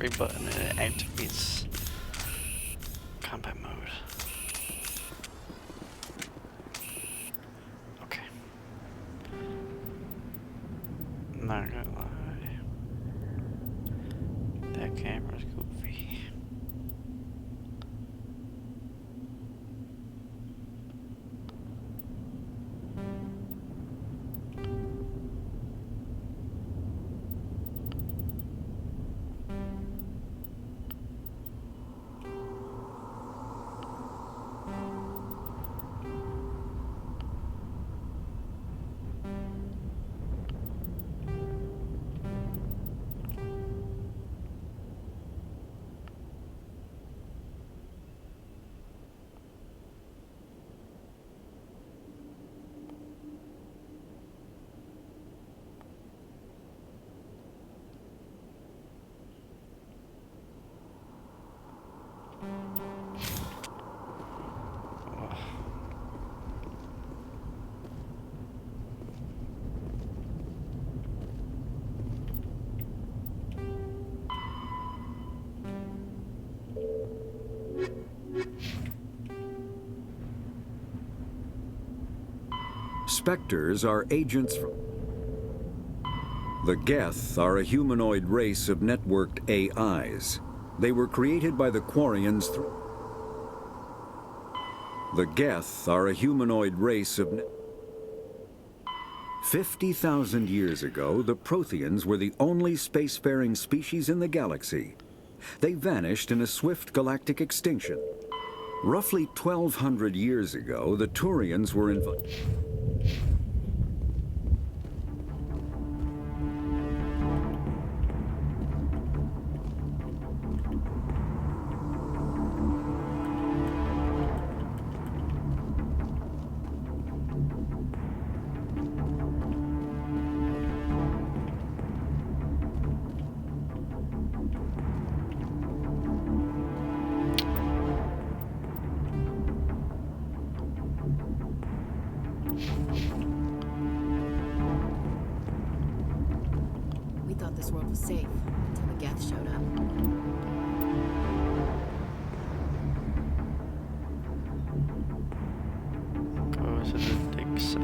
X-ray button and it activates combat mode. Okay. Not gonna lie. That camera's goofy. Spectres are agents from... The Geth are a humanoid race of networked AIs. They were created by the Quarians through... The Geth are a humanoid race of... 50,000 years ago, the Protheans were the only spacefaring species in the galaxy. They vanished in a swift galactic extinction. Roughly 1,200 years ago, the Turians were invited. We thought this world was safe until the Geth showed up. Go to the dig site.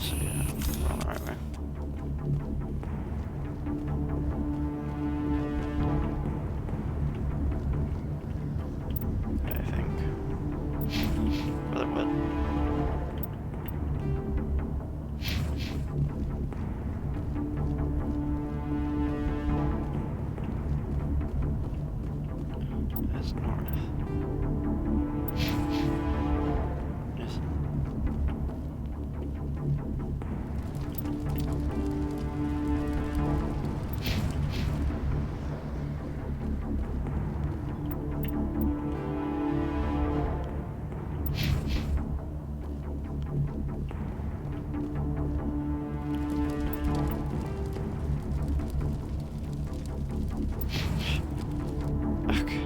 So yeah, we're on the right way. I think. Brother, what? That's north. Yes. Okay.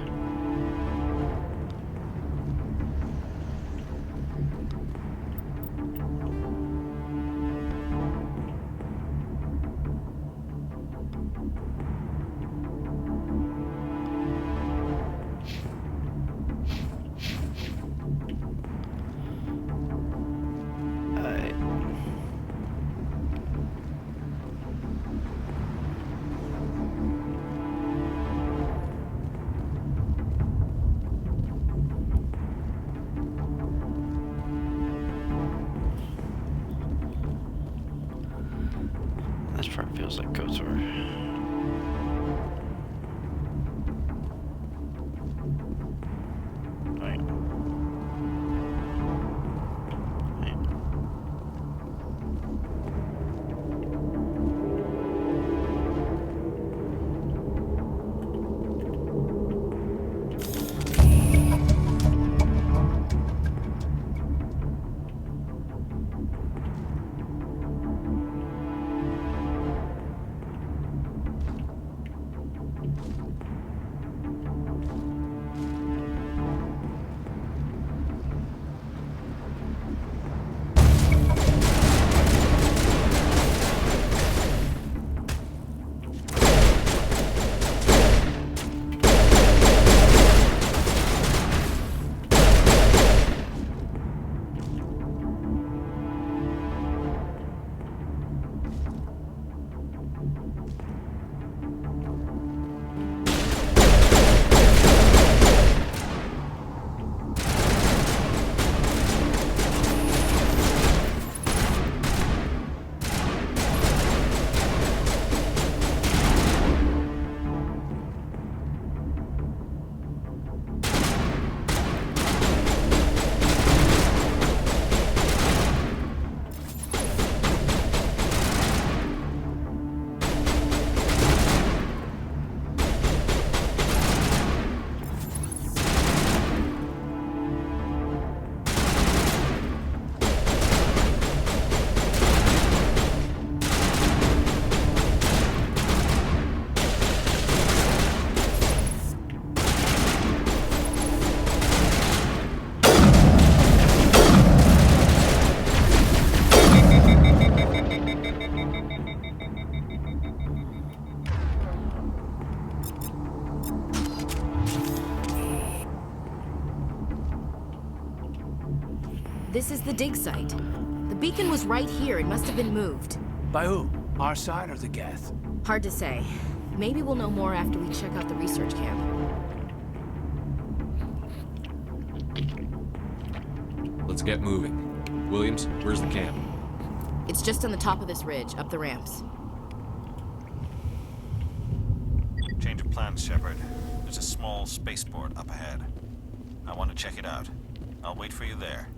This is the dig site. The beacon was right here. It must have been moved. By who? Our side or the Geth? Hard to say. Maybe we'll know more after we check out the research camp. Let's get moving. Williams, where's the camp? It's just on the top of this ridge, up the ramps. Change of plans, Shepard. There's a small spaceport up ahead. I want to check it out. I'll wait for you there.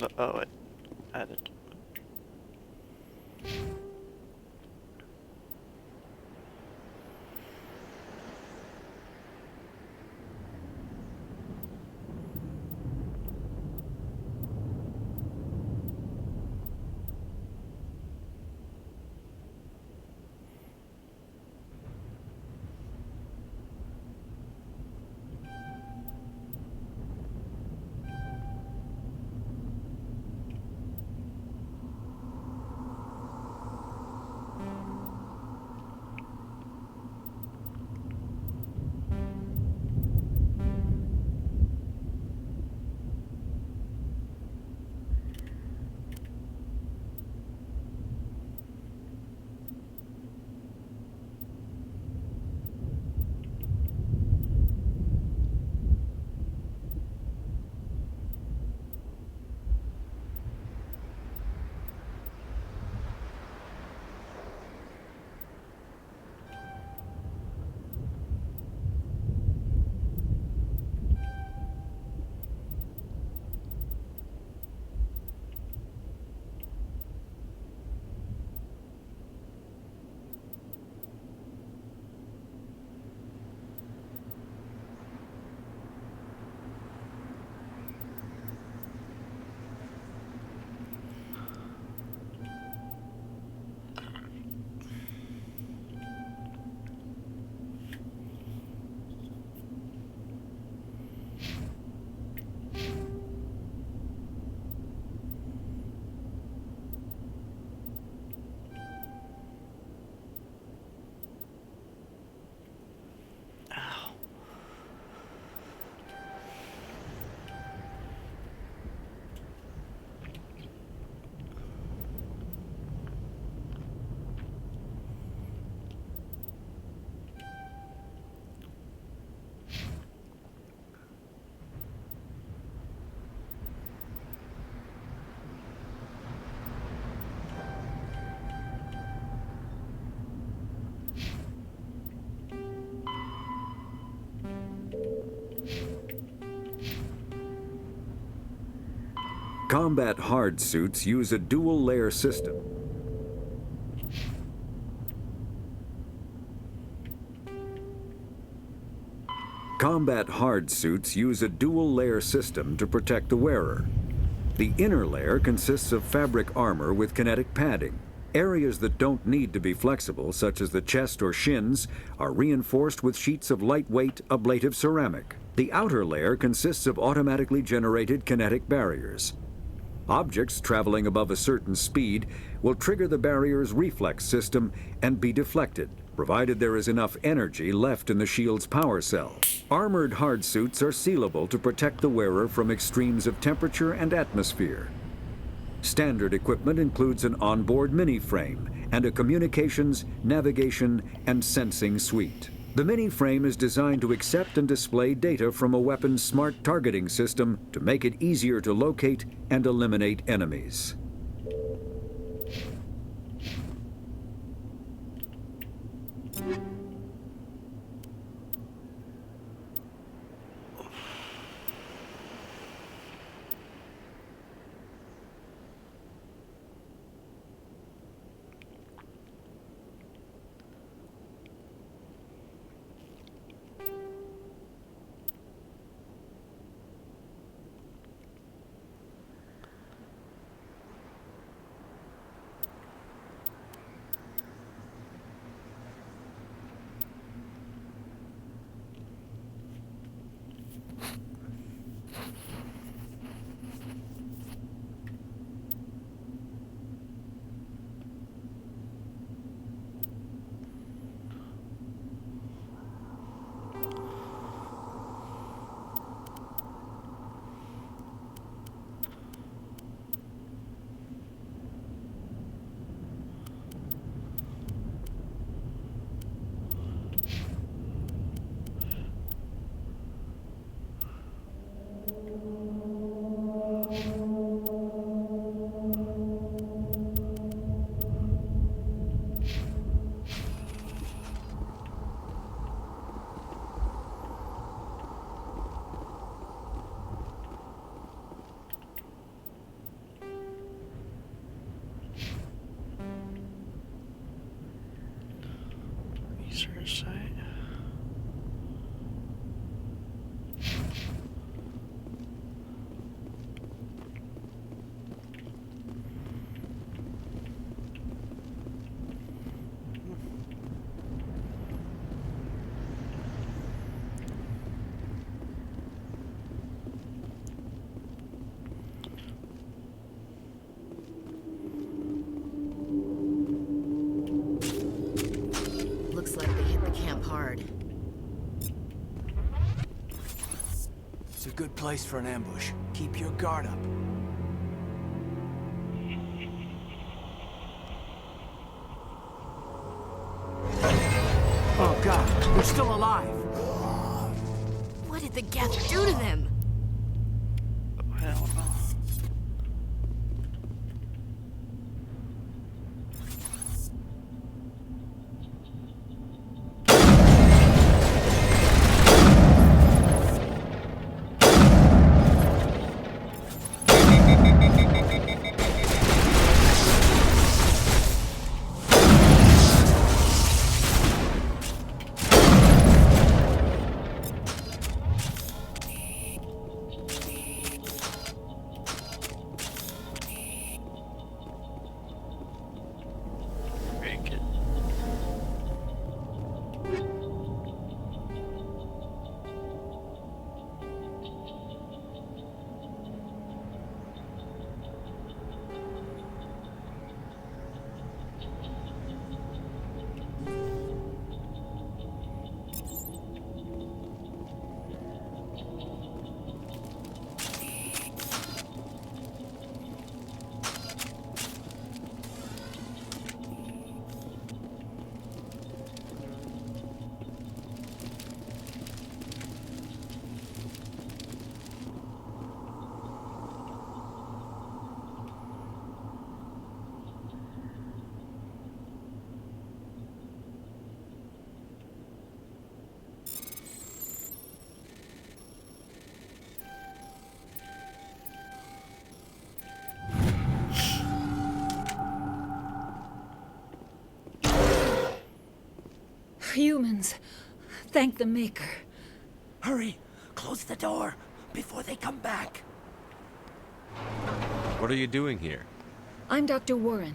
No, oh, it added. Combat hard suits use a dual-layer system. Combat hard suits use a dual-layer system to protect the wearer. The inner layer consists of fabric armor with kinetic padding. Areas that don't need to be flexible, such as the chest or shins, are reinforced with sheets of lightweight ablative ceramic. The outer layer consists of automatically generated kinetic barriers. Objects traveling above a certain speed will trigger the barrier's reflex system and be deflected, provided there is enough energy left in the shield's power cell. Armored hard suits are sealable to protect the wearer from extremes of temperature and atmosphere. Standard equipment includes an onboard mini-frame and a communications, navigation, and sensing suite. The mini-frame is designed to accept and display data from a weapon's smart targeting system to make it easier to locate and eliminate enemies. good place for an ambush. Keep your guard up. Oh god, they're still alive! What did the Geth do to them? I don't know. Very good. Humans. Thank the Maker. Hurry! Close the door before they come back. What are you doing here? I'm Dr. Warren.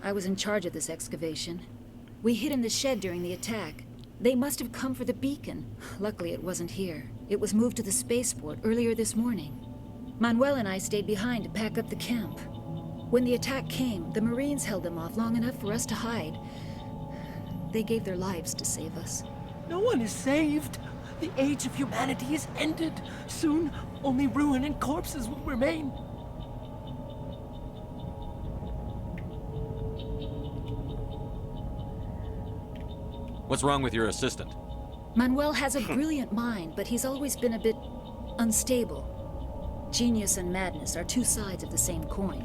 I was in charge of this excavation. We hid in the shed during the attack. They must have come for the beacon. Luckily, it wasn't here. It was moved to the spaceport earlier this morning. Manuel and I stayed behind to pack up the camp. When the attack came, the Marines held them off long enough for us to hide. They gave their lives to save us. No one is saved. The age of humanity is ended. Soon, only ruin and corpses will remain. What's wrong with your assistant? Manuel has a brilliant mind, but he's always been a bit unstable. Genius and madness are two sides of the same coin.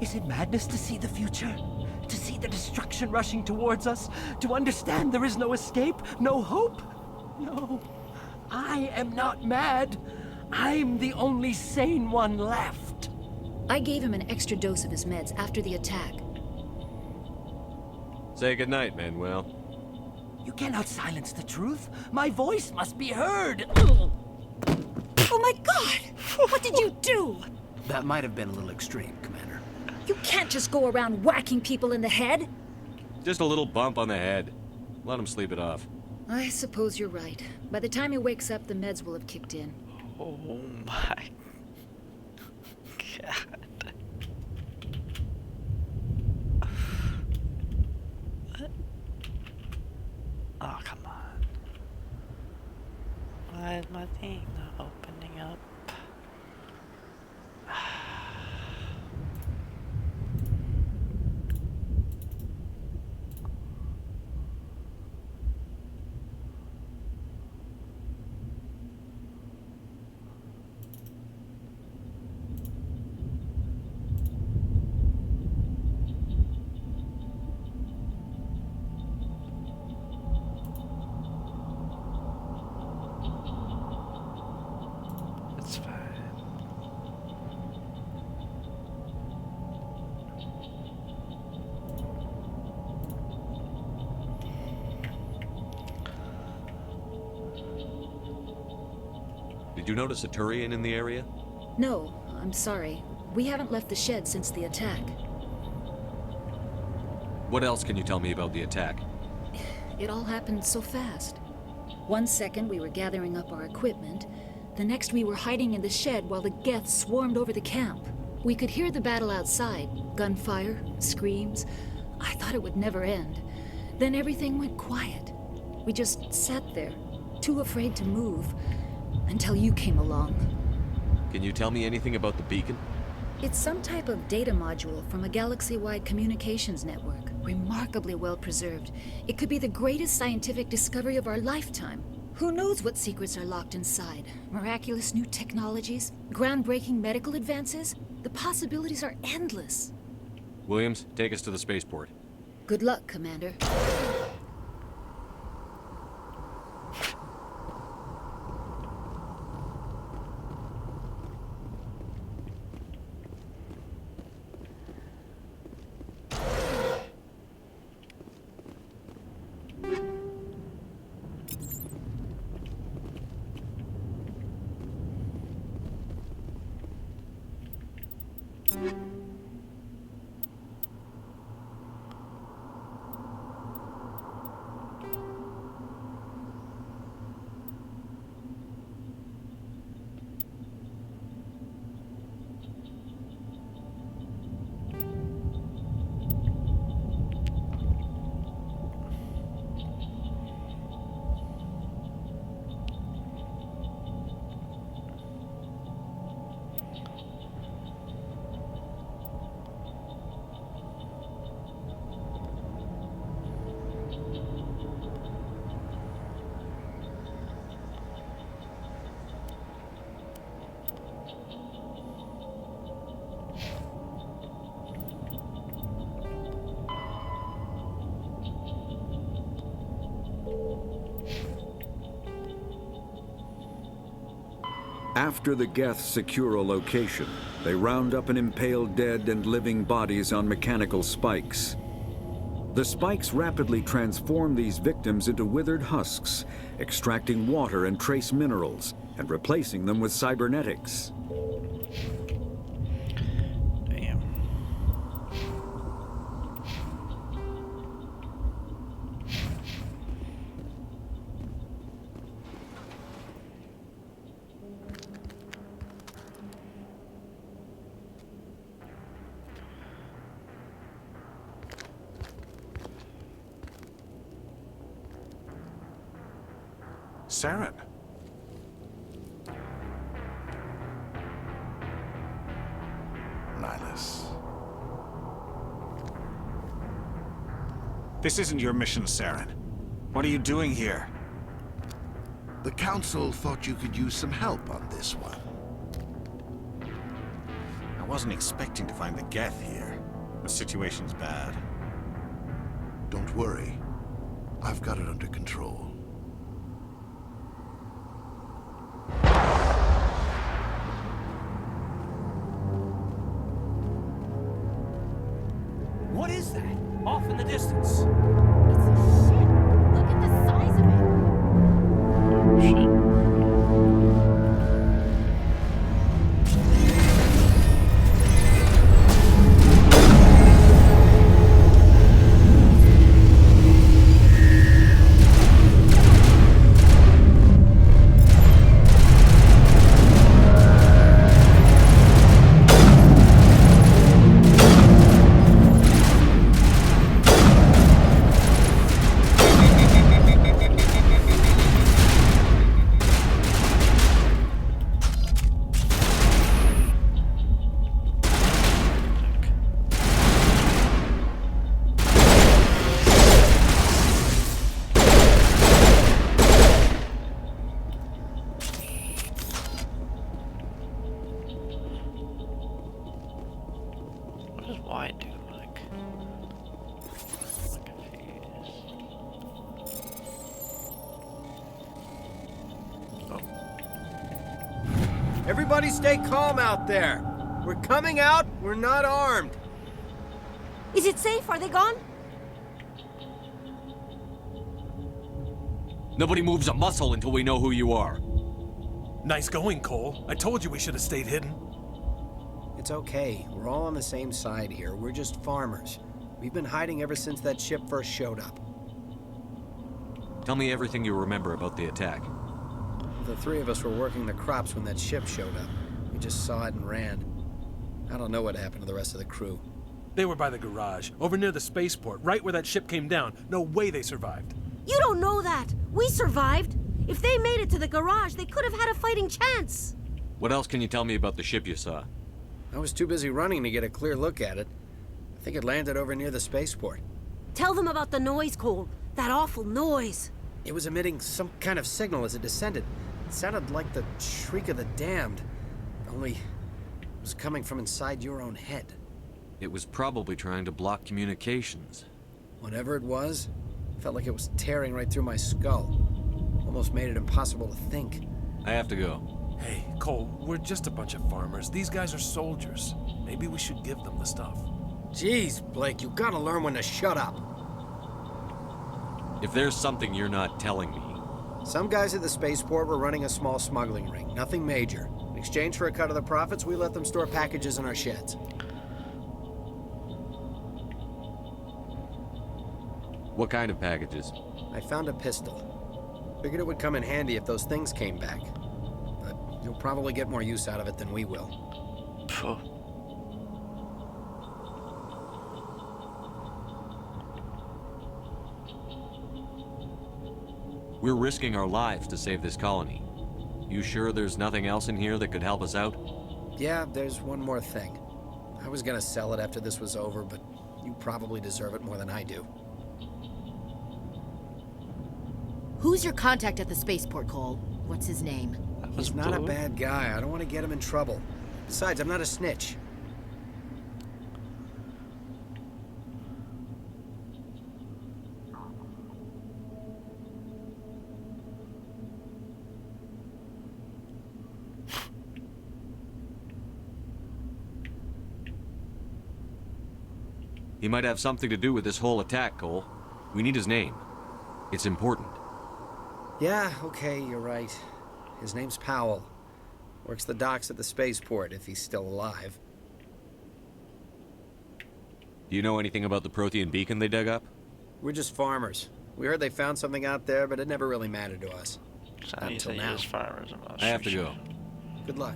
Is it madness to see the future? To see the destruction rushing towards us? To understand there is no escape? No hope? No. I am not mad. I'm the only sane one left. I gave him an extra dose of his meds after the attack. Say goodnight, Manuel. You cannot silence the truth. My voice must be heard. Oh my god! What did you do? That might have been a little extreme, Commander. You can't just go around whacking people in the head. Just a little bump on the head. Let him sleep it off. I suppose you're right. By the time he wakes up, the meds will have kicked in. Oh my god. What? Oh, come on. Why is my thing not opening up? It's fine. Did you notice a Turian in the area? No, I'm sorry. We haven't left the shed since the attack. What else can you tell me about the attack? It all happened so fast. 1 second we were gathering up our equipment. The next we were hiding in the shed while the Geth swarmed over the camp. We could hear the battle outside. Gunfire, screams. I thought it would never end. Then everything went quiet. We just sat there, too afraid to move, until you came along. Can you tell me anything about the beacon? It's some type of data module from a galaxy-wide communications network. Remarkably well preserved. It could be the greatest scientific discovery of our lifetime. Who knows what secrets are locked inside? Miraculous new technologies? Groundbreaking medical advances? The possibilities are endless. Williams, take us to the spaceport. Good luck, Commander. After the Geth secure a location, they round up and impale dead and living bodies on mechanical spikes. The spikes rapidly transform these victims into withered husks, extracting water and trace minerals, and replacing them with cybernetics. Damn. Saren. Nihilus. This isn't your mission, Saren. What are you doing here? The Council thought you could use some help on this one. I wasn't expecting to find the Geth here. The situation's bad. Don't worry. I've got it under control. What is that? Off in the distance. It's a ship. Look at the size of it. Oh, shit. What does Y do? Like, I'm confused. Oh, Everybody stay calm out there. We're coming out. We're not armed. Is it safe? Are they gone? Nobody moves a muscle until we know who you are. Nice going, Cole. I told you we should have stayed hidden. It's okay. We're all on the same side here. We're just farmers. We've been hiding ever since that ship first showed up. Tell me everything you remember about the attack. The three of us were working the crops when that ship showed up. We just saw it and ran. I don't know what happened to the rest of the crew. They were by the garage, over near the spaceport, right where that ship came down. No way they survived. You don't know that. We survived. If they made it to the garage, they could have had a fighting chance. What else can you tell me about the ship you saw? I was too busy running to get a clear look at it. I think it landed over near the spaceport. Tell them about the noise, Cole. That awful noise. It was emitting some kind of signal as it descended. It sounded like the shriek of the damned. Only it was coming from inside your own head. It was probably trying to block communications. Whatever it was, felt like it was tearing right through my skull. Almost made it impossible to think. I have to go. Hey, Cole, we're just a bunch of farmers. These guys are soldiers. Maybe we should give them the stuff. Jeez, Blake, you gotta learn when to shut up. If there's something you're not telling me... Some guys at the spaceport were running a small smuggling ring, nothing major. In exchange for a cut of the profits, we let them store packages in our sheds. What kind of packages? I found a pistol. Figured it would come in handy if those things came back. But you'll probably get more use out of it than we will. Phew. We're risking our lives to save this colony. You sure there's nothing else in here that could help us out? Yeah, there's one more thing. I was gonna sell it after this was over, but you probably deserve it more than I do. Who's your contact at the spaceport, Cole? What's his name? He's not a bad guy. I don't want to get him in trouble. Besides, I'm not a snitch. He might have something to do with this whole attack, Cole. We need his name. It's important. Yeah, okay, you're right. His name's Powell. Works the docks at the spaceport, if he's still alive. Do you know anything about the Prothean beacon they dug up? We're just farmers. We heard they found something out there, but it never really mattered to us. Not until now. I have to go. Good luck.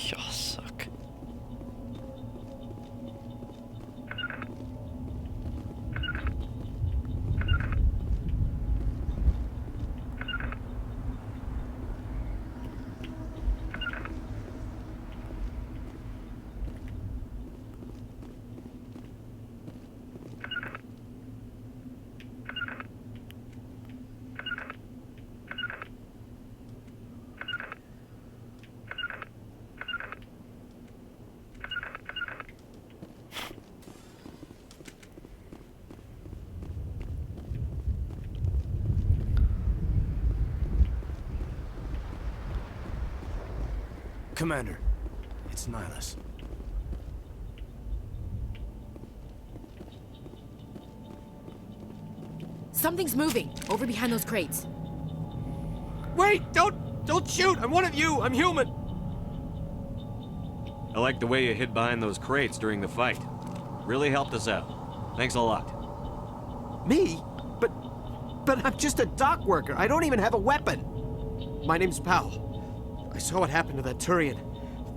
Ja, suck. Commander, it's Nihilus. Something's moving over behind those crates. Wait! Don't shoot! I'm one of you! I'm human! I like the way you hid behind those crates during the fight. Really helped us out. Thanks a lot. Me? But I'm just a dock worker. I don't even have a weapon. My name's Powell. I saw what happened to that Turian.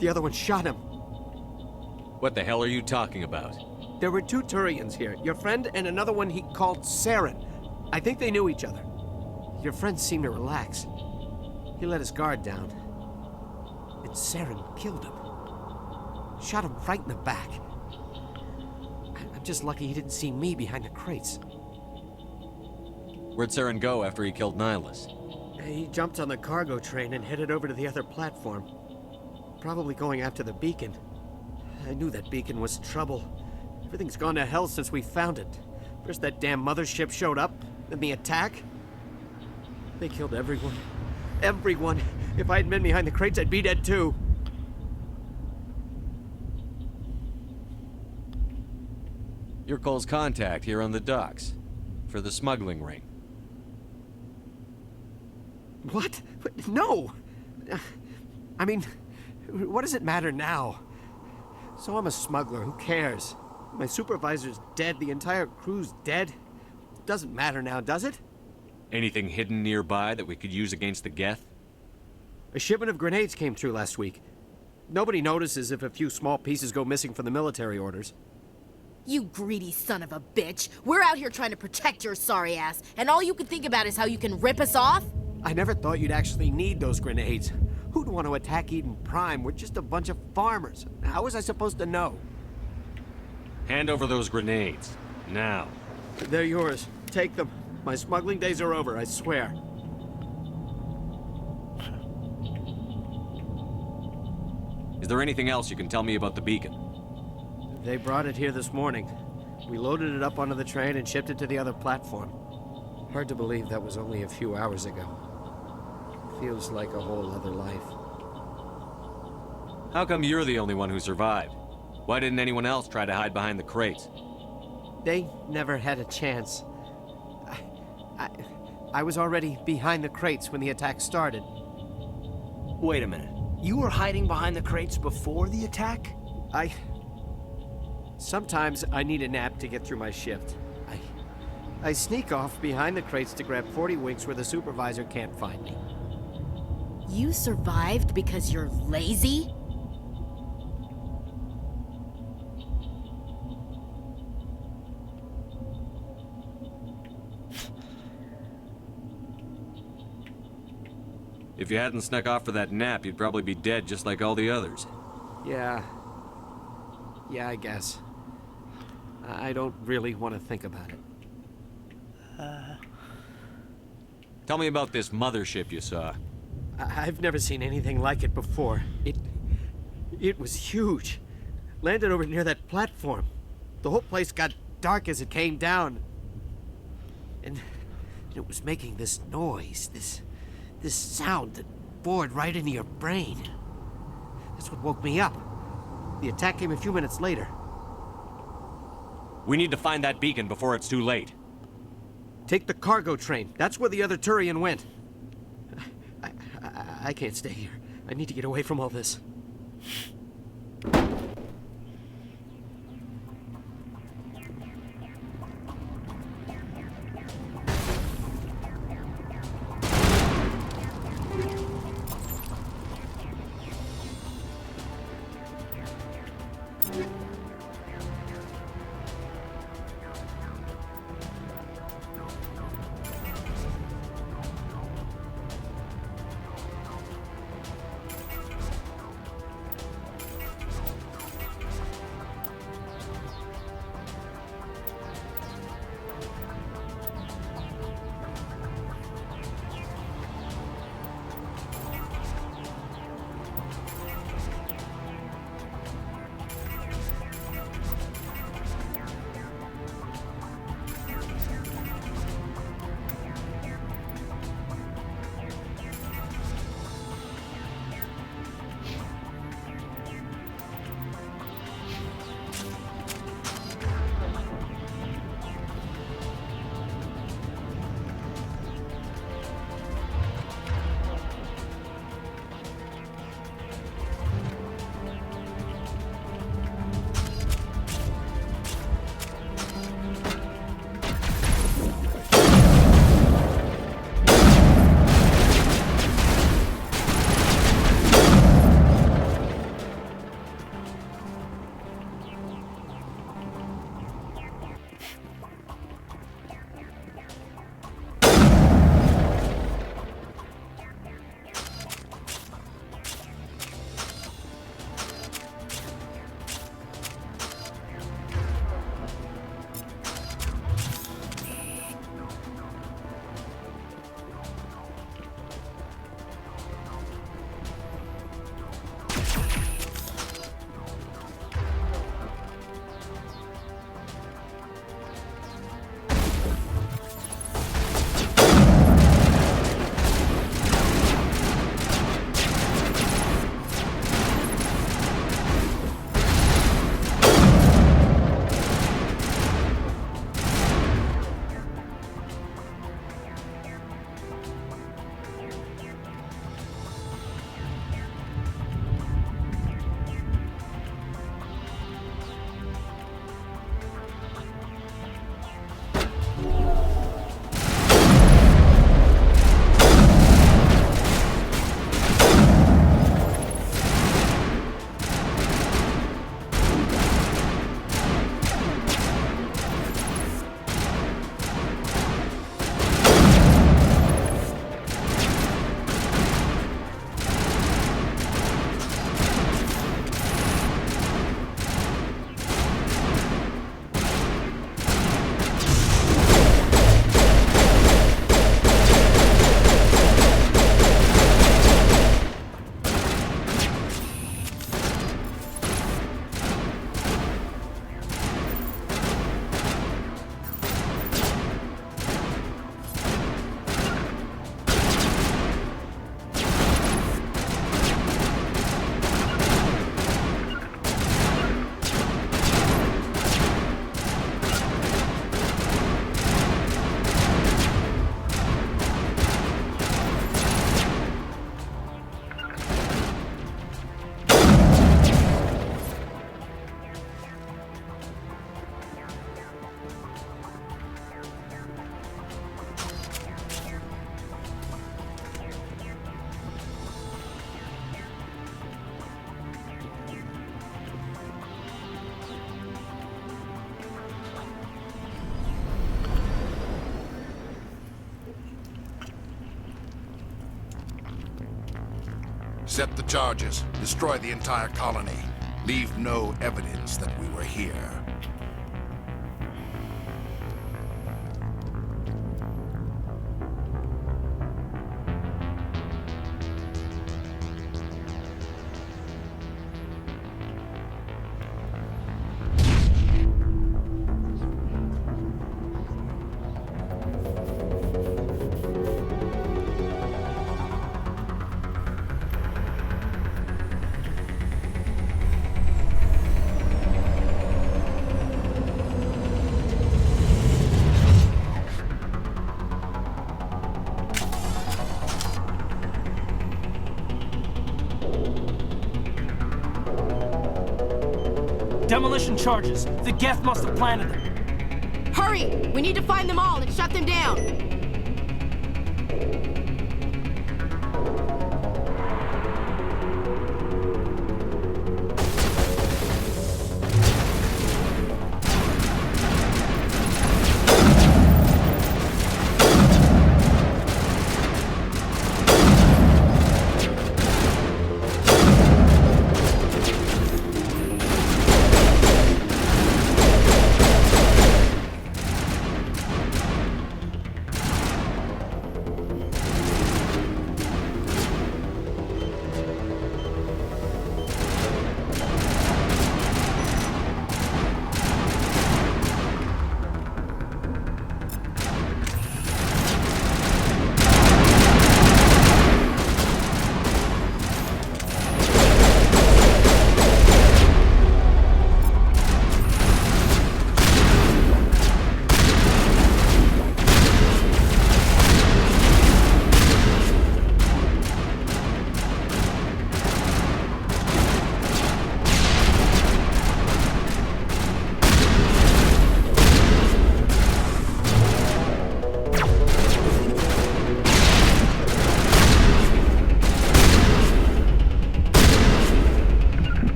The other one shot him. What the hell are you talking about? There were two Turians here. Your friend and another one he called Saren. I think they knew each other. Your friend seemed to relax. He let his guard down. And Saren killed him. Shot him right in the back. I'm just lucky he didn't see me behind the crates. Where'd Saren go after he killed Nihilus? He jumped on the cargo train and headed over to the other platform. Probably going after the beacon. I knew that beacon was trouble. Everything's gone to hell since we found it. First that damn mothership showed up, then the attack. They killed everyone. Everyone. If I hadn't been behind the crates, I'd be dead too. You're Cole's contact here on the docks. For the smuggling ring. What? No! I mean, what does it matter now? So I'm a smuggler, who cares? My supervisor's dead, the entire crew's dead. It doesn't matter now, does it? Anything hidden nearby that we could use against the Geth? A shipment of grenades came through last week. Nobody notices if a few small pieces go missing from the military orders. You greedy son of a bitch. We're out here trying to protect your sorry ass, and all you can think about is how you can rip us off? I never thought you'd actually need those grenades. Who'd want to attack Eden Prime? We're just a bunch of farmers. How was I supposed to know? Hand over those grenades. Now. They're yours. Take them. My smuggling days are over, I swear. Is there anything else you can tell me about the beacon? They brought it here this morning. We loaded it up onto the train and shipped it to the other platform. Hard to believe that was only a few hours ago. Feels like a whole other life. How come you're the only one who survived? Why didn't anyone else try to hide behind the crates? They never had a chance. I was already behind the crates when the attack started. Wait a minute. You were hiding behind the crates before the attack? Sometimes I need a nap to get through my shift. I sneak off behind the crates to grab 40 winks where the supervisor can't find me. You survived because you're lazy? If you hadn't snuck off for that nap, you'd probably be dead just like all the others. Yeah, I guess. I don't really want to think about it. Tell me about this mothership you saw. I've never seen anything like it before. It was huge. Landed over near that platform. The whole place got dark as it came down. And it was making this noise, this sound that bored right into your brain. That's what woke me up. The attack came a few minutes later. We need to find that beacon before it's too late. Take the cargo train. That's where the other Turian went. I can't stay here. I need to get away from all this. Accept the charges. Destroy the entire colony. Leave no evidence that we were here. Demolition charges. The Geth must have planted them. Hurry! We need to find them all and shut them down!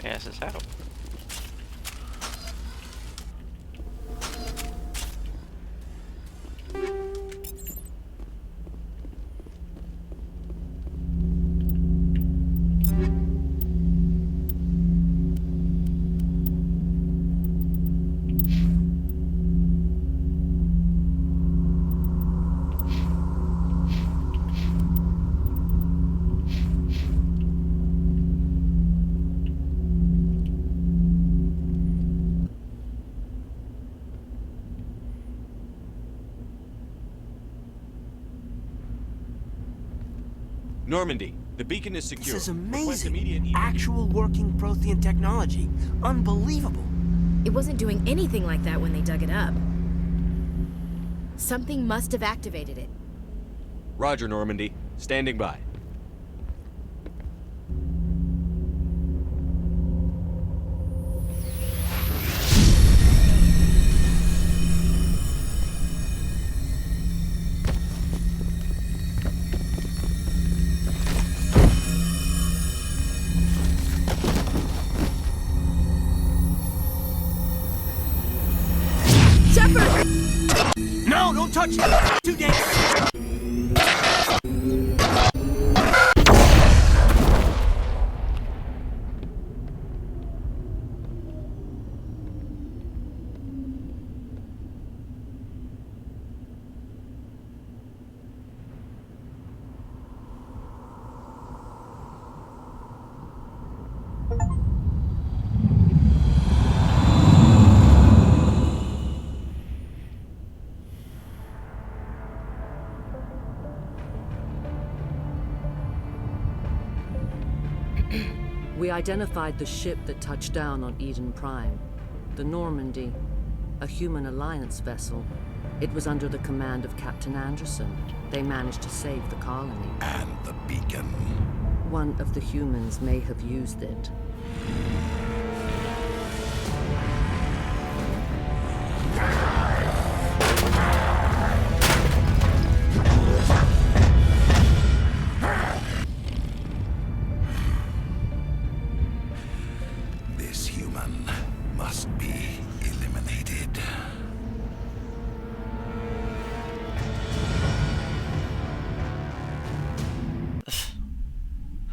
Asses out. Normandy, the beacon is secure. This is Request amazing. immediate- Actual working Prothean technology. Unbelievable. It wasn't doing anything like that when they dug it up. Something must have activated it. Roger, Normandy. Standing by. Don't touch it! Too dangerous! We identified the ship that touched down on Eden Prime. The Normandy, a human alliance vessel. It was under the command of Captain Anderson. They managed to save the colony. And the beacon. One of the humans may have used it. This human must be eliminated.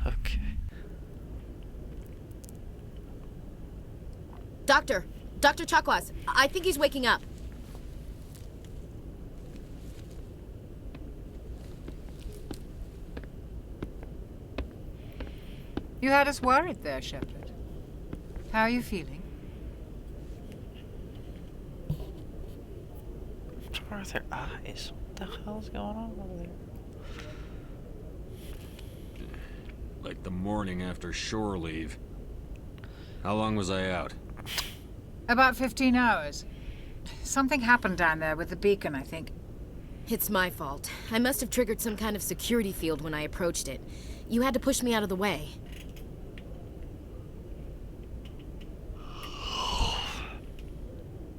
Okay. Dr. Chakwas, I think he's waking up. You had us worried there, Shepard. How are you feeling? Where are their eyes? What the hell's going on over there? Like the morning after shore leave. How long was I out? About 15 hours. Something happened down there with the beacon, I think. It's my fault. I must have triggered some kind of security field when I approached it. You had to push me out of the way.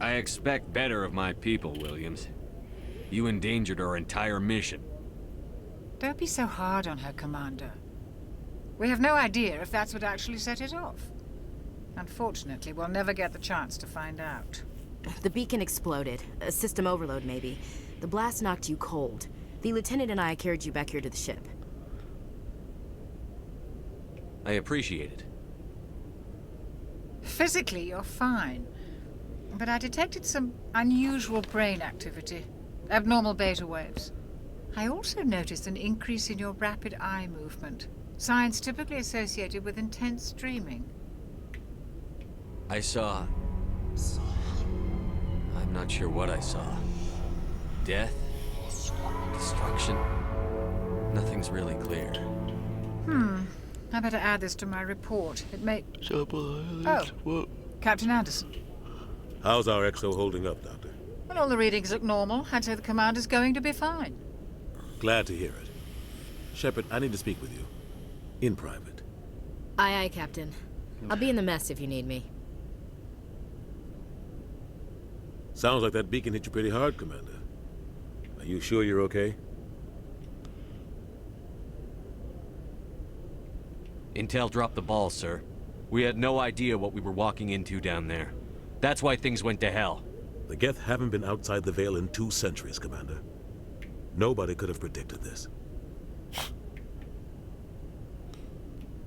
I expect better of my people, Williams. You endangered our entire mission. Don't be so hard on her, Commander. We have no idea if that's what actually set it off. Unfortunately, we'll never get the chance to find out. The beacon exploded. A system overload, maybe. The blast knocked you cold. The lieutenant and I carried you back here to the ship. I appreciate it. Physically, you're fine. But I detected some unusual brain activity. Abnormal beta waves. I also noticed an increase in your rapid eye movement. Signs typically associated with intense dreaming. I saw... I'm not sure what I saw. Death? Destruction? Nothing's really clear. I better add this to my report. It may... What? Captain Anderson. How's our XO holding up, Doctor? Well, all the readings look normal. I'd say the commander's going to be fine. Glad to hear it. Shepard, I need to speak with you. In private. Aye, aye, Captain. I'll be in the mess if you need me. Sounds like that beacon hit you pretty hard, Commander. Are you sure you're okay? Intel dropped the ball, sir. We had no idea what we were walking into down there. That's why things went to hell. The Geth haven't been outside the Veil in 2 centuries, Commander. Nobody could have predicted this.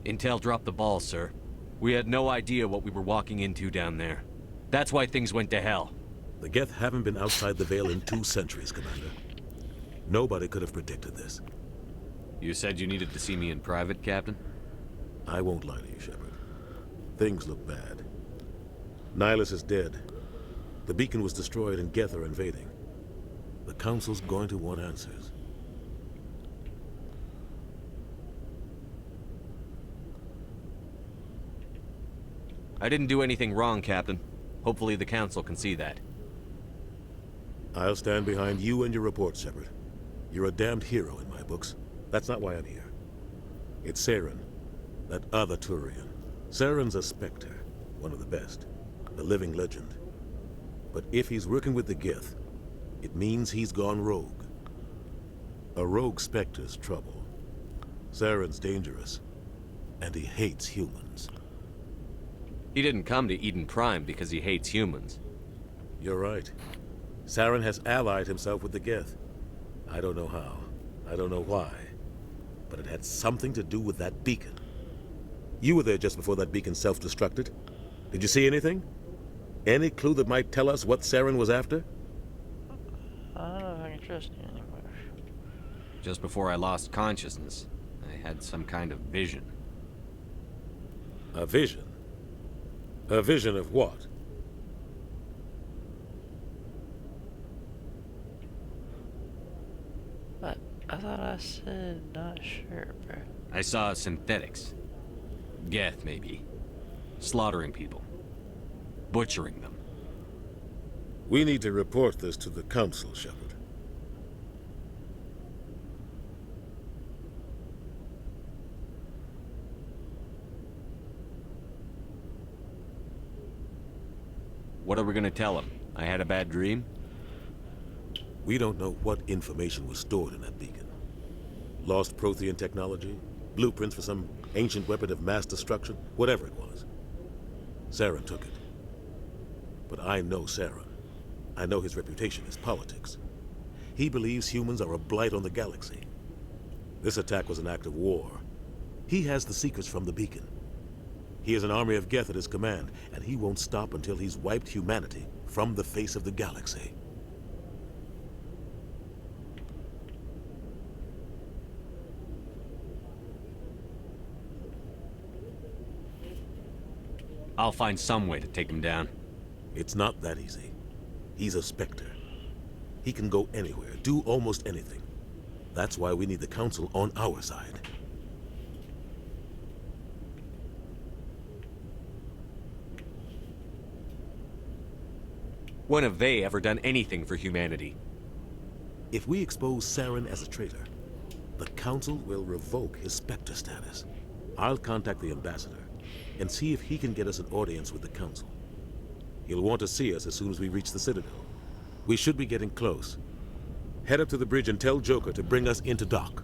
Intel dropped the ball, sir. We had no idea what we were walking into down there. That's why things went to hell. The Geth haven't been outside the Veil in 2 centuries, Commander. Nobody could have predicted this. You said you needed to see me in private, Captain? I won't lie to you, Shepard. Things look bad. Nihilus is dead. The beacon was destroyed and Geth are invading. The Council's going to want answers. I didn't do anything wrong, Captain. Hopefully the Council can see that. I'll stand behind you and your report, Shepard. You're a damned hero in my books. That's not why I'm here. It's Saren, that other Turian. Saren's a Spectre, one of the best, a living legend. But if he's working with the Geth, it means he's gone rogue. A rogue Spectre's trouble. Saren's dangerous, and he hates humans. He didn't come to Eden Prime because he hates humans. You're right. Saren has allied himself with the Geth. I don't know how. I don't know why. But it had something to do with that beacon. You were there just before that beacon self-destructed. Did you see anything? Any clue that might tell us what Saren was after? I don't know if I can trust you anymore. Just before I lost consciousness, I had some kind of vision. A vision? A vision of what? But I thought I said not sure, bro. I saw synthetics. Geth, maybe. Slaughtering people. Butchering them. We need to report this to the Council, Shepard. What are we gonna tell him? I had a bad dream? We don't know what information was stored in that beacon. Lost Prothean technology? Blueprints for some ancient weapon of mass destruction? Whatever it was. Saren took it. But I know Saren. I know his reputation is politics. He believes humans are a blight on the galaxy. This attack was an act of war. He has the secrets from the beacon. He has an army of Geth at his command, and he won't stop until he's wiped humanity from the face of the galaxy. I'll find some way to take him down. It's not that easy. He's a Spectre. He can go anywhere, do almost anything. That's why we need the Council on our side. When have they ever done anything for humanity? If we expose Saren as a traitor, the Council will revoke his Spectre status. I'll contact the Ambassador and see if he can get us an audience with the Council. He'll want to see us as soon as we reach the Citadel. We should be getting close. Head up to the bridge and tell Joker to bring us into dock.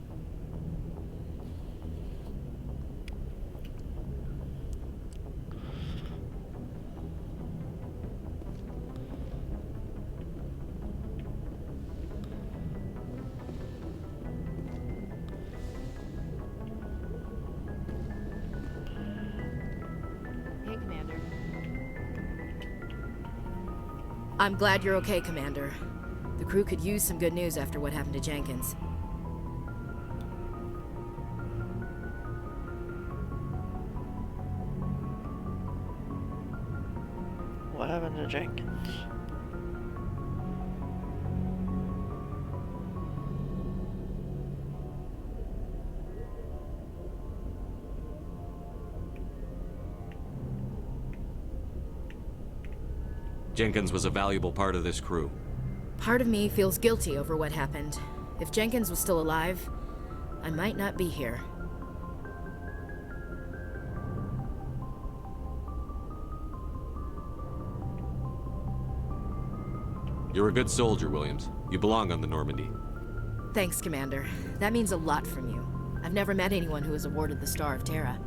I'm glad you're okay, Commander. The crew could use some good news after what happened to Jenkins. What happened to Jenkins? Jenkins was a valuable part of this crew. Part of me feels guilty over what happened. If Jenkins was still alive, I might not be here. You're a good soldier, Williams. You belong on the Normandy. Thanks, Commander. That means a lot from you. I've never met anyone who was awarded the Star of Terra.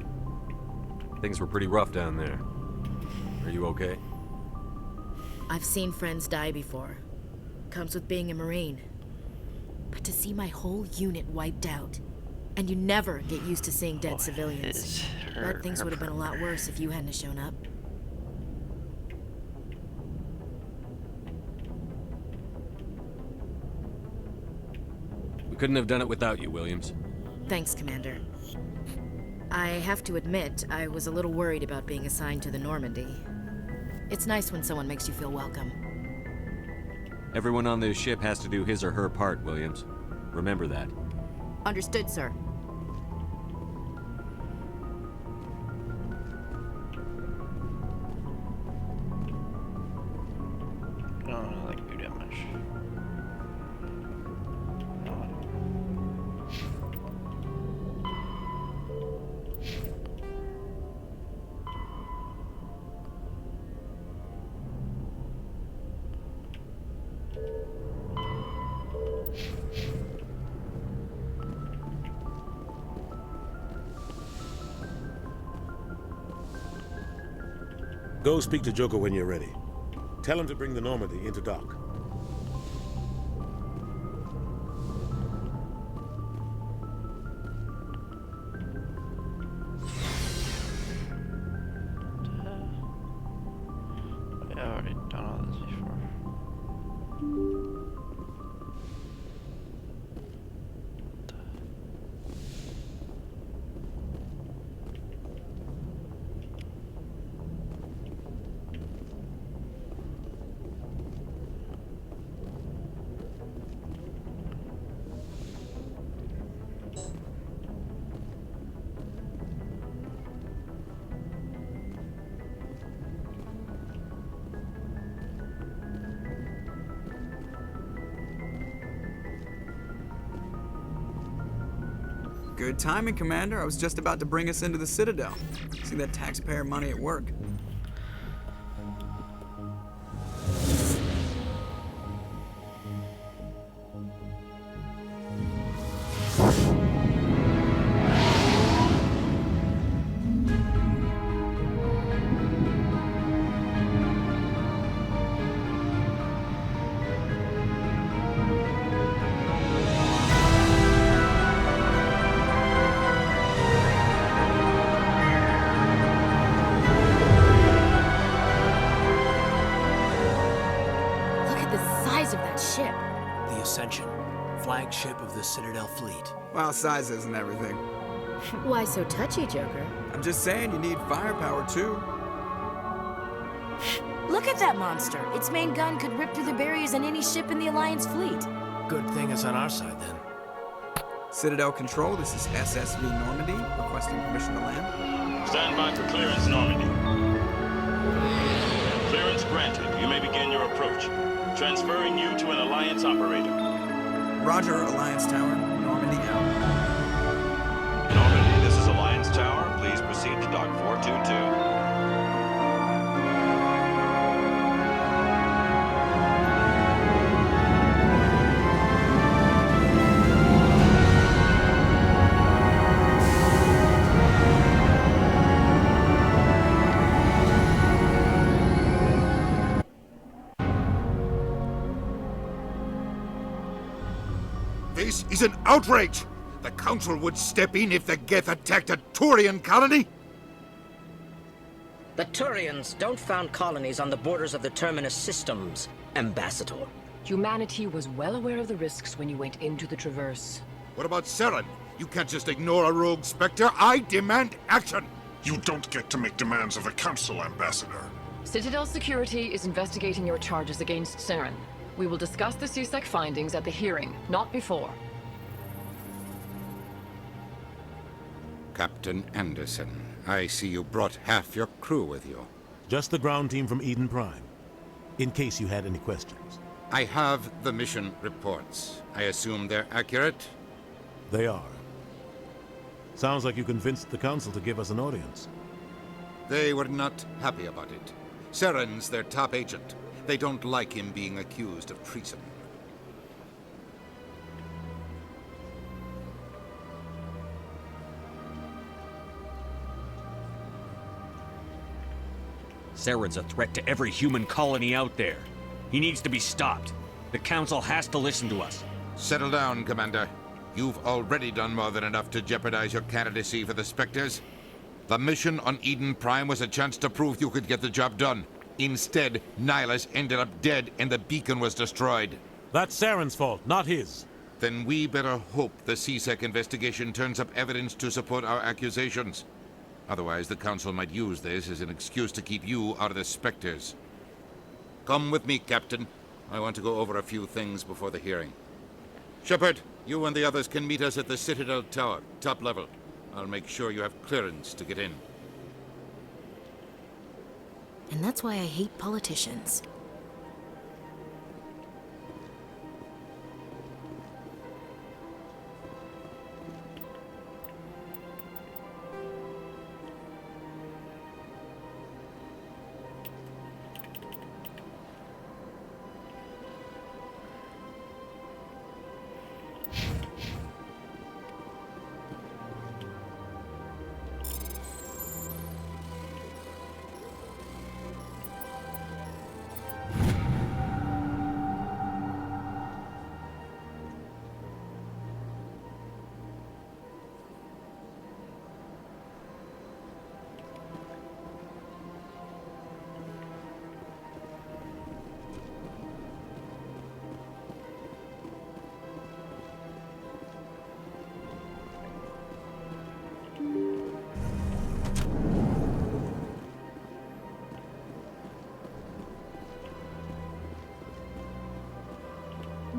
Things were pretty rough down there. Are you okay? I've seen friends die before. Comes with being a Marine. But to see my whole unit wiped out, and you never get used to seeing dead civilians. But things would have been a lot worse if you hadn't shown up. We couldn't have done it without you, Williams. Thanks, Commander. I have to admit, I was a little worried about being assigned to the Normandy. It's nice when someone makes you feel welcome. Everyone on this ship has to do his or her part, Williams. Remember that. Understood, sir. I don't know, like, do that much. Go speak to Joker when you're ready. Tell him to bring the Normandy into dock. Good timing, Commander. I was just about to bring us into the Citadel. See that taxpayer money at work. Flagship of the Citadel fleet. Well, sizes and everything. Why so touchy, Joker? I'm just saying you need firepower, too. Look at that monster. Its main gun could rip through the barriers in any ship in the Alliance fleet. Good thing it's on our side, then. Citadel Control, this is SSV Normandy, requesting permission to land. Stand by for clearance, Normandy. Clearance granted. You may begin your approach. Transferring you to an Alliance operator. Roger, Alliance Tower. Normandy out. Normandy, this is Alliance Tower. Please proceed to Dock 422. This is an outrage! The Council would step in if the Geth attacked a Turian colony? The Turians don't found colonies on the borders of the Terminus systems, Ambassador. Humanity was well aware of the risks when you went into the Traverse. What about Saren? You can't just ignore a rogue Spectre. I demand action! You don't get to make demands of the Council, Ambassador. Citadel Security is investigating your charges against Saren. We will discuss the CSEC findings at the hearing, not before. Captain Anderson, I see you brought half your crew with you. Just the ground team from Eden Prime, in case you had any questions. I have the mission reports. I assume they're accurate? They are. Sounds like you convinced the Council to give us an audience. They were not happy about it. Saren's their top agent. They don't like him being accused of treason. Saren's a threat to every human colony out there. He needs to be stopped. The Council has to listen to us. Settle down, Commander. You've already done more than enough to jeopardize your candidacy for the Spectres. The mission on Eden Prime was a chance to prove you could get the job done. Instead, Nihilus ended up dead and the beacon was destroyed. That's Saren's fault, not his. Then we better hope the CSEC investigation turns up evidence to support our accusations. Otherwise, the Council might use this as an excuse to keep you out of the Spectres. Come with me, Captain. I want to go over a few things before the hearing. Shepard, you and the others can meet us at the Citadel Tower, top level. I'll make sure you have clearance to get in. And that's why I hate politicians.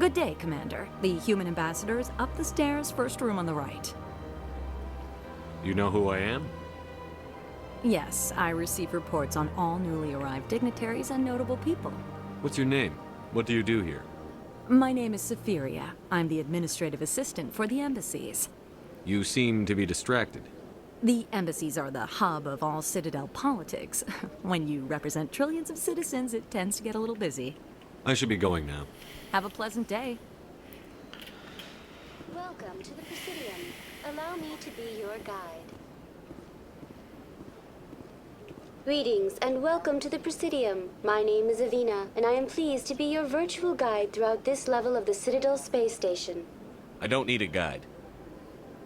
Good day, Commander. The human ambassador is up the stairs, first room on the right. You know who I am? Yes, I receive reports on all newly arrived dignitaries and notable people. What's your name? What do you do here? My name is Safiria. I'm the administrative assistant for the embassies. You seem to be distracted. The embassies are the hub of all Citadel politics. When you represent trillions of citizens, it tends to get a little busy. I should be going now. Have a pleasant day. Welcome to the Presidium. Allow me to be your guide. Greetings and welcome to the Presidium. My name is Avina, and I am pleased to be your virtual guide throughout this level of the Citadel space station. I don't need a guide.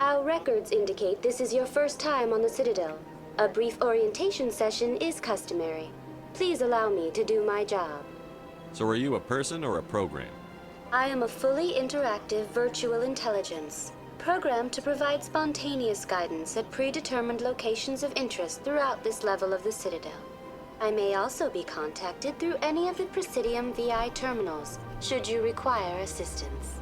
Our records indicate this is your first time on the Citadel. A brief orientation session is customary. Please allow me to do my job. So are you a person or a program? I am a fully interactive virtual intelligence, programmed to provide spontaneous guidance at predetermined locations of interest throughout this level of the Citadel. I may also be contacted through any of the Presidium VI terminals, should you require assistance.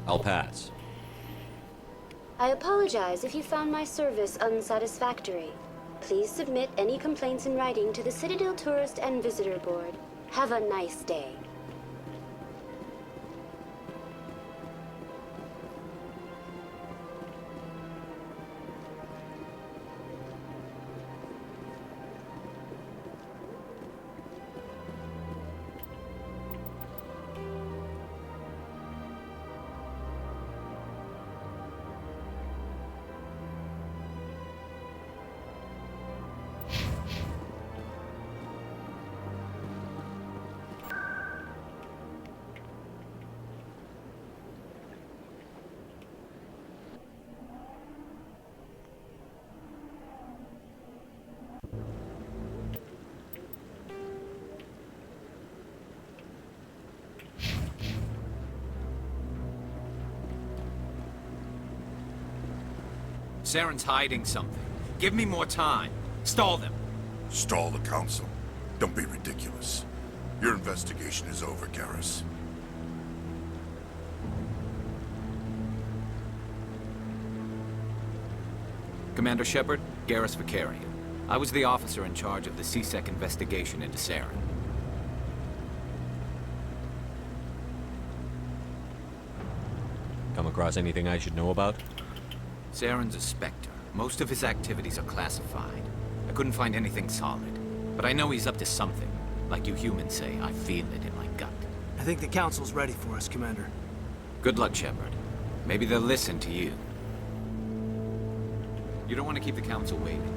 I'll pass. I apologize if you found my service unsatisfactory. Please submit any complaints in writing to the Citadel Tourist and Visitor Board. Have a nice day. Saren's hiding something. Give me more time. Stall them. Stall the Council? Don't be ridiculous. Your investigation is over, Garrus. Commander Shepard, Garrus Vakarian. I was the officer in charge of the C-Sec investigation into Saren. Come across anything I should know about? Saren's a Spectre. Most of his activities are classified. I couldn't find anything solid. But I know he's up to something. Like you humans say, I feel it in my gut. I think the Council's ready for us, Commander. Good luck, Shepard. Maybe they'll listen to you. You don't want to keep the Council waiting.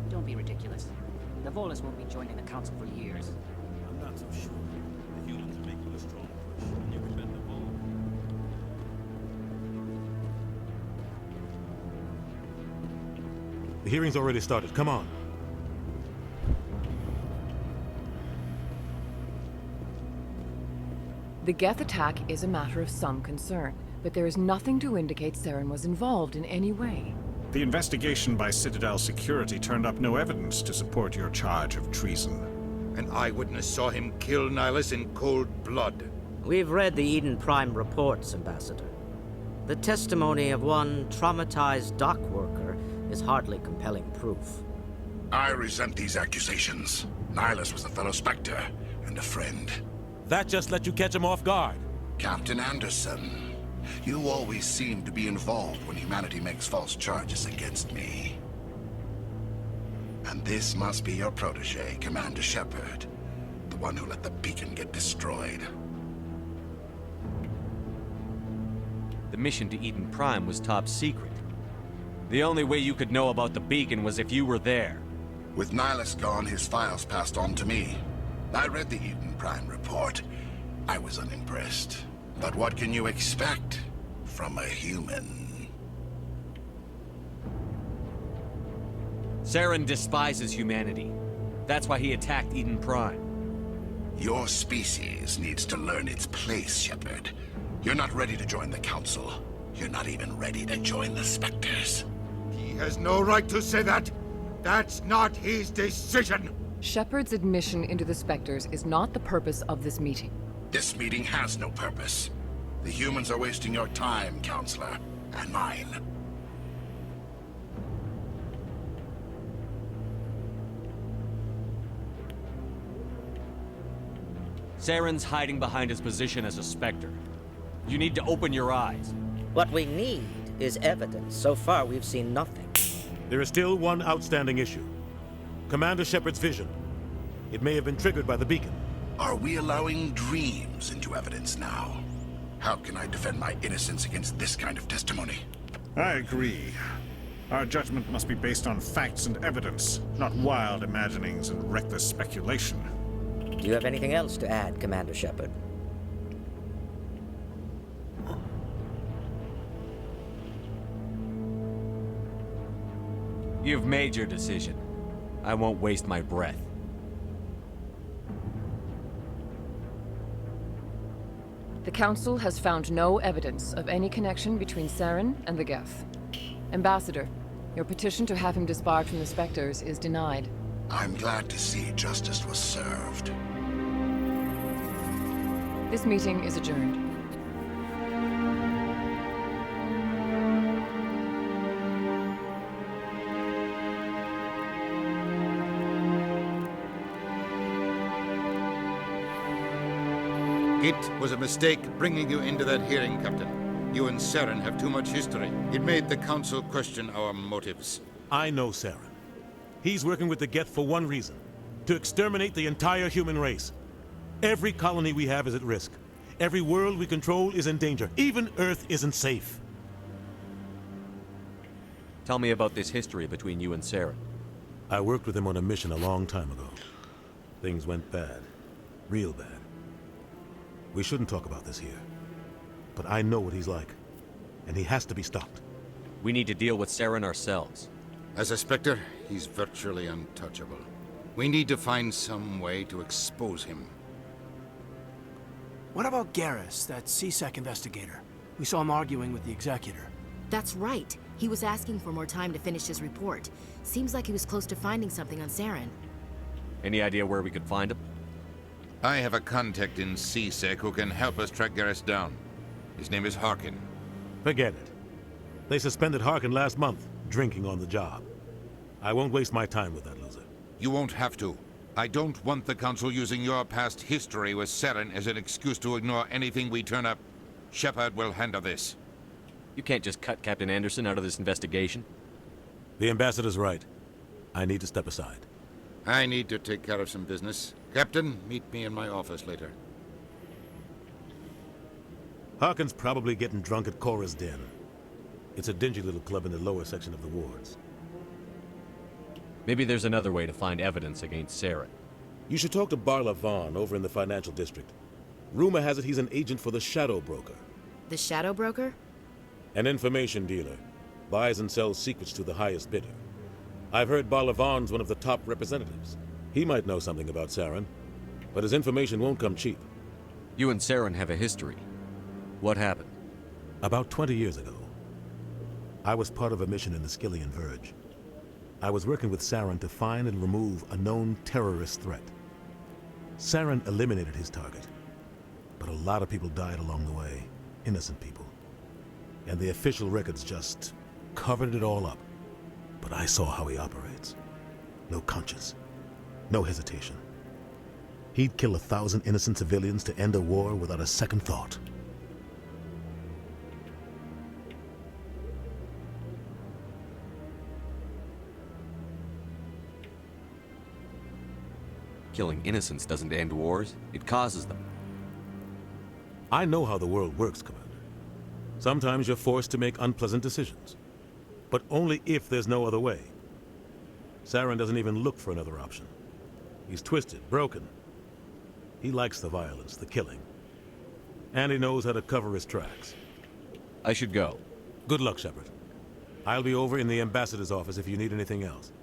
Don't be ridiculous. The Volus won't be joining the Council for years. I'm not so sure. The humans are making a strong push, and you prevent the Vol. The hearing's already started. Come on. The Geth attack is a matter of some concern, but there is nothing to indicate Saren was involved in any way. The investigation by Citadel Security turned up no evidence to support your charge of treason. An eyewitness saw him kill Nihilus in cold blood. We've read the Eden Prime reports, Ambassador. The testimony of one traumatized dock worker is hardly compelling proof. I resent these accusations. Nihilus was a fellow Spectre and a friend. That just let you catch him off guard. Captain Anderson, you always seem to be involved when humanity makes false charges against me. And this must be your protege, Commander Shepard, the one who let the beacon get destroyed. The mission to Eden Prime was top secret. The only way you could know about the beacon was if you were there. With Nihilus gone, his files passed on to me. I read the Eden Prime report. I was unimpressed. But what can you expect from a human? Saren despises humanity. That's why he attacked Eden Prime. Your species needs to learn its place, Shepard. You're not ready to join the Council. You're not even ready to join the Spectres. He has no right to say that. That's not his decision. Shepard's admission into the Spectres is not the purpose of this meeting. This meeting has no purpose. The humans are wasting your time, Counselor, and mine. Saren's hiding behind his position as a Spectre. You need to open your eyes. What we need is evidence. So far, we've seen nothing. There is still one outstanding issue. Commander Shepard's vision. It may have been triggered by the beacon. Are we allowing dreams into evidence now? How can I defend my innocence against this kind of testimony? I agree. Our judgment must be based on facts and evidence, not wild imaginings and reckless speculation. Do you have anything else to add, Commander Shepard? You've made your decision. I won't waste my breath. The Council has found no evidence of any connection between Saren and the Geth. Ambassador, your petition to have him disbarred from the Spectres is denied. I'm glad to see justice was served. This meeting is adjourned. It was a mistake bringing you into that hearing, Captain. You and Saren have too much history. It made the Council question our motives. I know Saren. He's working with the Geth for one reason. To exterminate the entire human race. Every colony we have is at risk. Every world we control is in danger. Even Earth isn't safe. Tell me about this history between you and Saren. I worked with him on a mission a long time ago. Things went bad. Real bad. We shouldn't talk about this here. But I know what he's like. And he has to be stopped. We need to deal with Saren ourselves. As a Spectre, he's virtually untouchable. We need to find some way to expose him. What about Garrus, that CSEC investigator? We saw him arguing with the Executor. That's right. He was asking for more time to finish his report. Seems like he was close to finding something on Saren. Any idea where we could find him? I have a contact in CSEC who can help us track Garrus down. His name is Harkin. Forget it. They suspended Harkin last month, drinking on the job. I won't waste my time with that loser. You won't have to. I don't want the Council using your past history with Saren as an excuse to ignore anything we turn up. Shepard will handle this. You can't just cut Captain Anderson out of this investigation. The Ambassador's right. I need to step aside. I need to take care of some business. Captain, meet me in my office later. Harkin's probably getting drunk at Cora's Den. It's a dingy little club in the lower section of the wards. Maybe there's another way to find evidence against Saren. You should talk to Barla Vaughn over in the financial district. Rumor has it he's an agent for the Shadow Broker. The Shadow Broker? An information dealer. Buys and sells secrets to the highest bidder. I've heard Barla Vaughn's one of the top representatives. He might know something about Saren, but his information won't come cheap. You and Saren have a history. What happened? About 20 years ago, I was part of a mission in the Skillian Verge. I was working with Saren to find and remove a known terrorist threat. Saren eliminated his target, but a lot of people died along the way, innocent people. And the official records just covered it all up. But I saw how he operates. No conscience, no hesitation. He'd kill 1,000 innocent civilians to end a war without a second thought. Killing innocents doesn't end wars, it causes them. I know how the world works, Commander. Sometimes you're forced to make unpleasant decisions. But only if there's no other way. Saren doesn't even look for another option. He's twisted, broken. He likes the violence, the killing. And he knows how to cover his tracks. I should go. Good luck, Shepard. I'll be over in the Ambassador's office if you need anything else.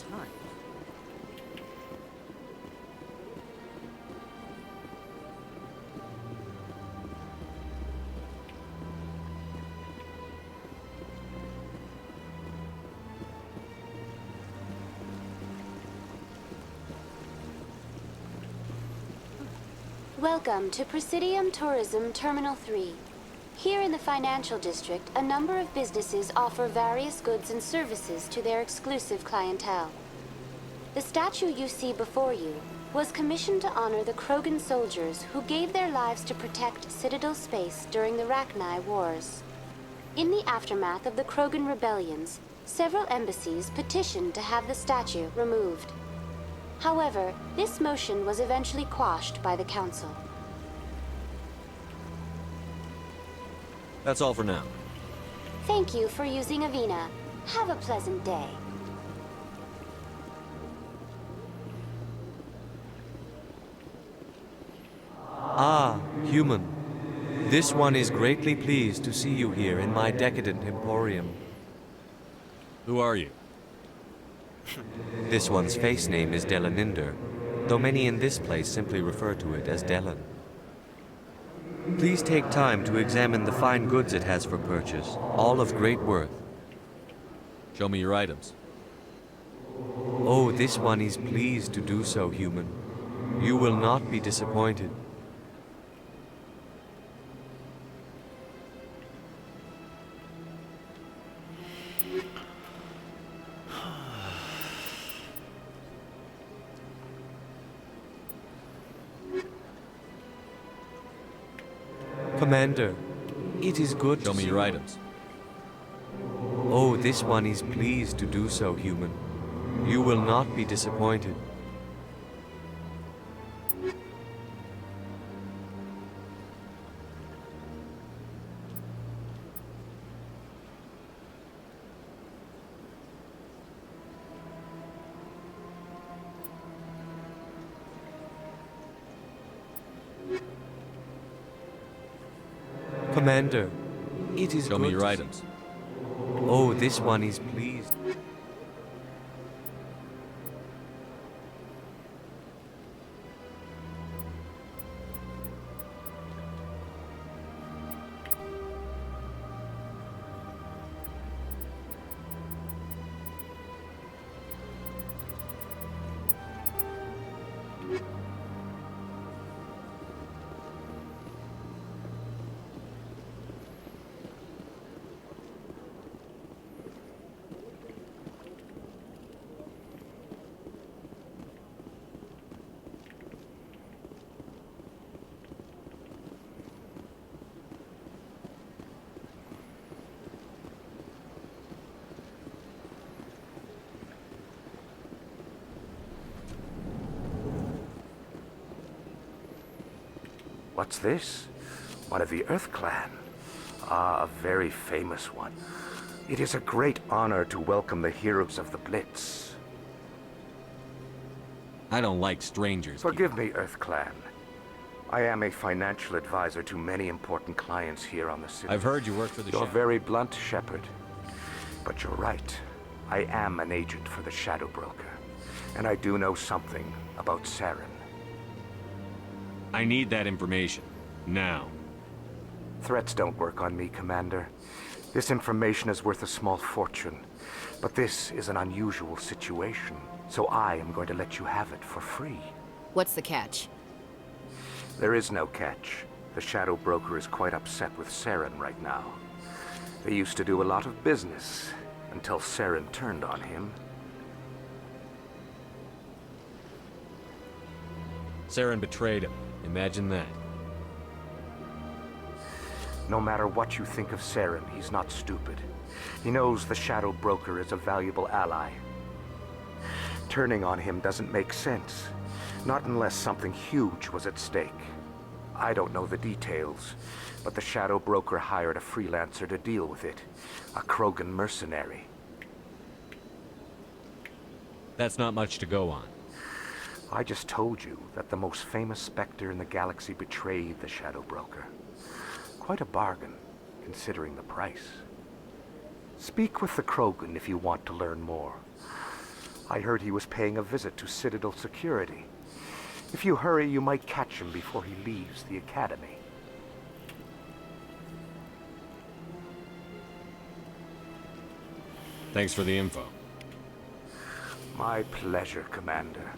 time. Welcome to Presidium Tourism Terminal 3. Here in the financial district, a number of businesses offer various goods and services to their exclusive clientele. The statue you see before you was commissioned to honor the Krogan soldiers who gave their lives to protect Citadel space during the Rachni Wars. In the aftermath of the Krogan rebellions, several embassies petitioned to have the statue removed. However, this motion was eventually quashed by the Council. That's all for now. Thank you for using Avina. Have a pleasant day. Ah, human. This one is greatly pleased to see you here in my decadent emporium. Who are you? This one's face name is Delaninder, though many in this place simply refer to it as Delan. Please take time to examine the fine goods it has for purchase, all of great worth. Show me your items. Oh, this one is pleased to do so, human. You will not be disappointed. Commander, it is good Show me your items. Oh, this one is pleased to do so, human. You will not be disappointed. Commander, it is Show good me your to items. Oh, this one is pleased. What's this? One of the Earth Clan. Ah, a very famous one. It is a great honor to welcome the heroes of the Blitz. I don't like strangers. Forgive me, Earth Clan. I am a financial advisor to many important clients here on the city. I've heard you work for the You're Shadow. very blunt, Shepard. But you're right. I am an agent for the Shadow Broker. And I do know something about Saren. I need that information. Now. Threats don't work on me, Commander. This information is worth a small fortune. But this is an unusual situation, so I am going to let you have it for free. What's the catch? There is no catch. The Shadow Broker is quite upset with Saren right now. They used to do a lot of business, until Saren turned on him. Saren betrayed him. Imagine that. No matter what you think of Saren, he's not stupid. He knows the Shadow Broker is a valuable ally. Turning on him doesn't make sense. Not unless something huge was at stake. I don't know the details, but the Shadow Broker hired a freelancer to deal with it. A Krogan mercenary. That's not much to go on. I just told you that the most famous Spectre in the galaxy betrayed the Shadow Broker. Quite a bargain, considering the price. Speak with the Krogan if you want to learn more. I heard he was paying a visit to Citadel security. If you hurry, you might catch him before he leaves the Academy. Thanks for the info. My pleasure, Commander.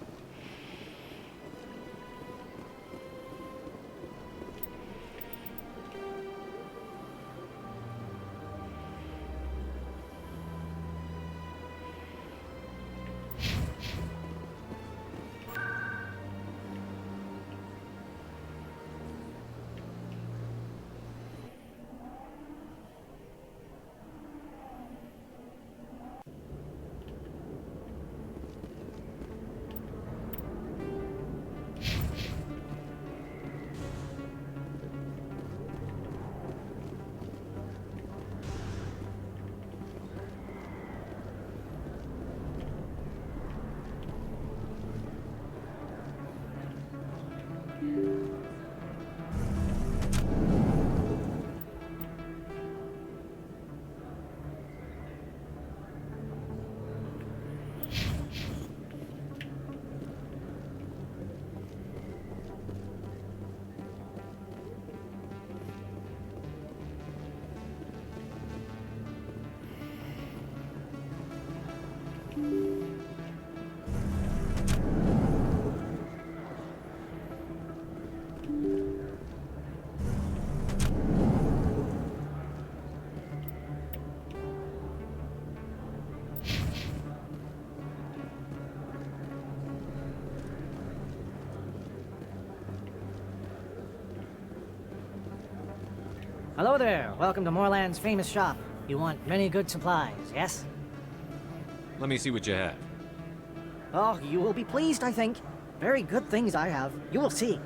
Hello there. Welcome to Moorland's famous shop. You want many good supplies, yes? Let me see what you have. Oh, you will be pleased, I think. Very good things I have. You will see.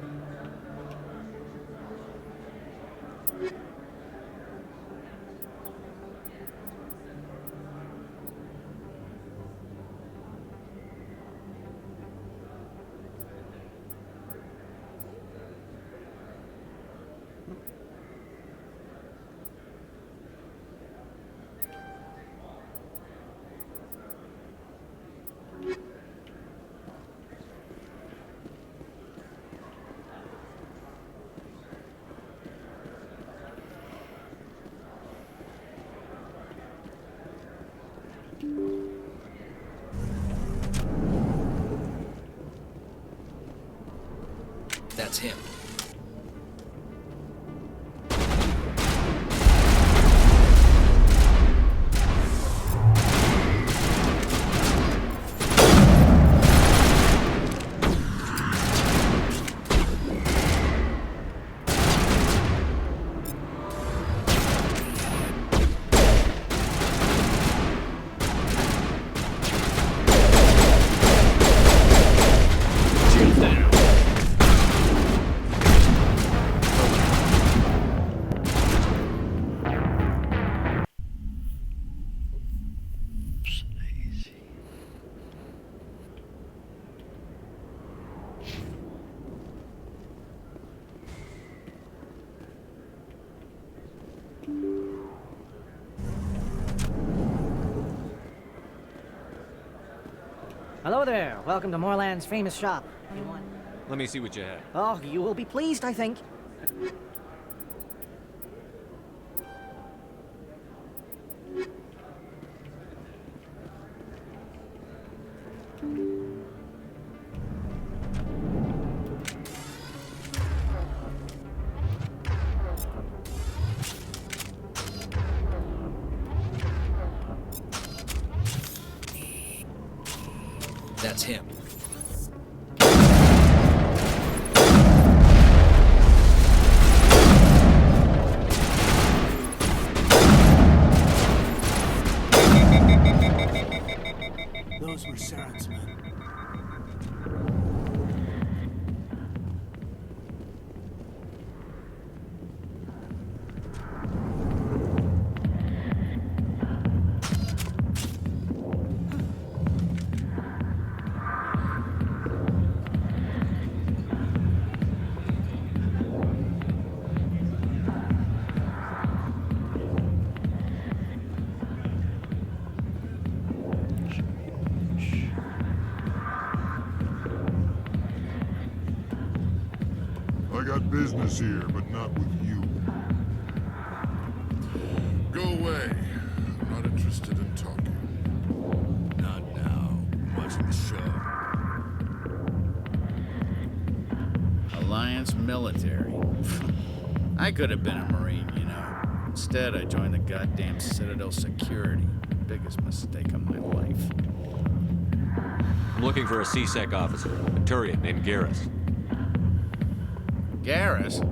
That's him. Hello there. Welcome to Moorland's famous shop. You want... Let me see what you have. Oh, you will be pleased, I think. That's him. Those were Saren's men. got business here, but not with you. Go away. I'm not interested in talking. Not now. Watching the show. Alliance military. I could have been a Marine, you know. Instead, I joined the goddamn Citadel security. Biggest mistake of my life. I'm looking for a C-Sec officer, a Turian named Garrus. Garrus?